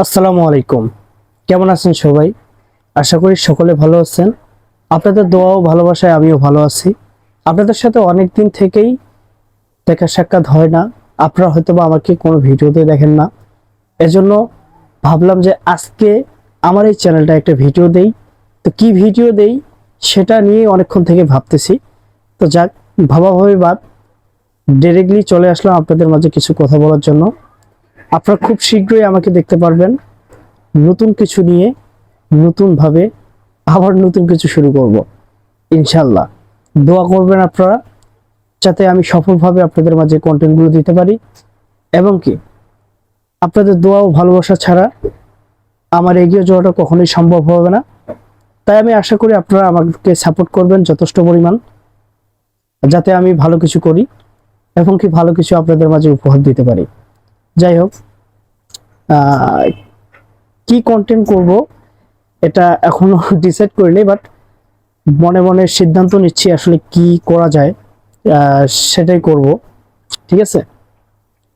আসসালামু আলাইকুম। কেমন আছেন সবাই? আশা করি সকলে ভালো আছেন। আপনাদের দোয়া ও ভালোবাসায় আমিও ভালো আছি। আপনাদের সাথে অনেক দিন থেকেই দেখা সাক্ষাৎ হয় না। আপনারা হয়তোবা আমাকে কোনো ভিডিওতে দেখেন না। এজন্য ভাবলাম যে আজকে আমার এই চ্যানেলটা একটা ভিডিও দেই। তো কি ভিডিও দেই সেটা নিয়ে অনেকক্ষণ থেকে ভাবতেছি। তো যাক, ভাবাভাবি বাদ, ডিরেক্টলি চলে আসলাম আপনাদের মাঝে কিছু কথা বলার জন্য। আপনারা খুব শীঘ্রই আমাকে দেখতে পারবেন নতুন কিছু নিয়ে, নতুন ভাবে আবার নতুন কিছু শুরু করব ইনশাল্লাহ। দোয়া করবেন আপনারা, যাতে আমি সফলভাবে আপনাদের মাঝে কন্টেন্টগুলো দিতে পারি। এবং কি, আপনাদের দোয়া ও ভালোবাসা ছাড়া আমার এগিয়ে যাওয়াটা কখনোই সম্ভব হবে না। তাই আমি আশা করি আপনারা আমাকে সাপোর্ট করবেন যথেষ্ট পরিমাণ, যাতে আমি ভালো কিছু করি এবং কি ভালো কিছু আপনাদের মাঝে উপহার দিতে পারি। যাই হোক, কি কন্টেন্ট করব এটা এখনো ডিসাইড করিনি, বাট মনে মনে সিদ্ধান্ত নিচ্ছি আসলে কি করা যায়, সেটাই করব। ঠিক আছে,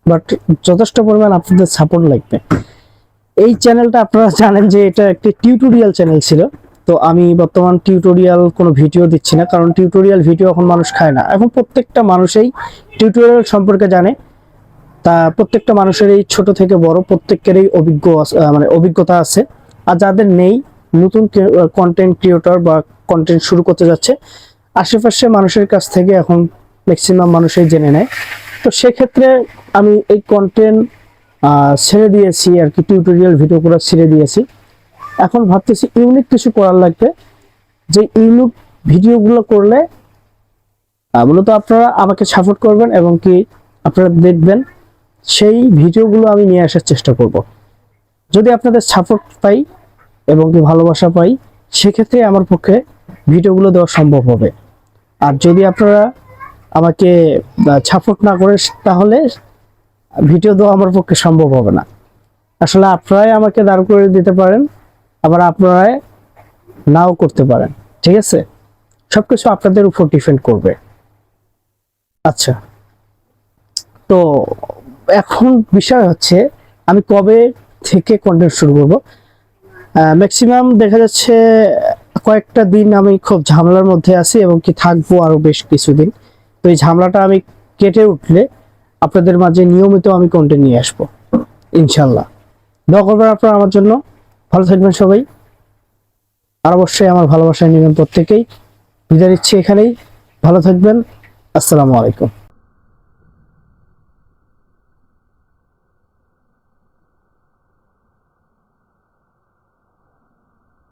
বাট যথেষ্ট পরিমাণ আপনাদের সাপোর্ট লাগবে। এই চ্যানেলটা আপনারা জানেন যে এটা একটি টিউটোরিয়াল চ্যানেল ছিল। তো আমি বর্তমান টিউটোরিয়াল কোনো ভিডিও দিচ্ছি না, কারণ টিউটোরিয়াল ভিডিও এখন মানুষ খায় না। এখন প্রত্যেকটা মানুষই টিউটোরিয়াল সম্পর্কে জানে। তা প্রত্যেকটা মানুষেরই ছোট থেকে বড় প্রত্যেকেরই অভিজ্ঞতা আছে। আর যাদের নেই, নতুন কন্টেন্ট ক্রিয়েটর বা কন্টেন্ট শুরু করতে যাচ্ছে, আশেপাশে মানুষের কাছ থেকে এখন ম্যাক্সিমাম মানুষই জেনে নেয়। তো সেক্ষেত্রে আমি এই কন্টেন্ট ছেড়ে দিয়েছি আর কি, টিউটোরিয়াল ভিডিওগুলো ছেড়ে দিয়েছি। এখন ভাবতেছি ইউনিক কিছু করার লাগবে, যে ইউনিক ভিডিওগুলো করলে মূলত আপনারা আমাকে সাপোর্ট করবেন এবং কি আপনারা দেখবেন, সেই ভিডিওগুলো আমি নিয়ে আসার চেষ্টা করব। যদি আপনাদের সাপোর্ট পাই এবং কি ভালোবাসা পাই, সেক্ষেত্রে আমার পক্ষে ভিডিওগুলো দেওয়া সম্ভব হবে। আর যদি আপনারা আমাকে সাপোর্ট না করে, তাহলে ভিডিও দেওয়া আমার পক্ষে সম্ভব হবে না। আসলে আপনারাই আমাকে দাঁড় করে দিতে পারেন, আবার আপনারাই নাও করতে পারেন। ঠিক আছে, সবকিছু আপনাদের উপর ডিপেন্ড করবে। আচ্ছা, তো এখন বিষয় হচ্ছে আমি কবে থেকে কন্টেন্ট শুরু করব। ম্যাক্সিমাম দেখা যাচ্ছে কয়েকটা দিন আমি খুব ঝামেলার মধ্যে আছি এবং কি থাকবো আরো বেশ কিছুদিন। তো এই ঝামেলাটা আমি কেটে উঠলে আপনাদের মাঝে নিয়মিত আমি কন্টেন্ট নিয়ে আসবো ইনশাল্লাহ। দোয়া করবেন আপনারা আমার জন্য। ভালো থাকবেন সবাই, আর অবশ্যই আমার ভালোবাসা নেবেন প্রত্যেকেই। বিদায় নিচ্ছি এখানেই। ভালো থাকবেন। আসসালামু আলাইকুম।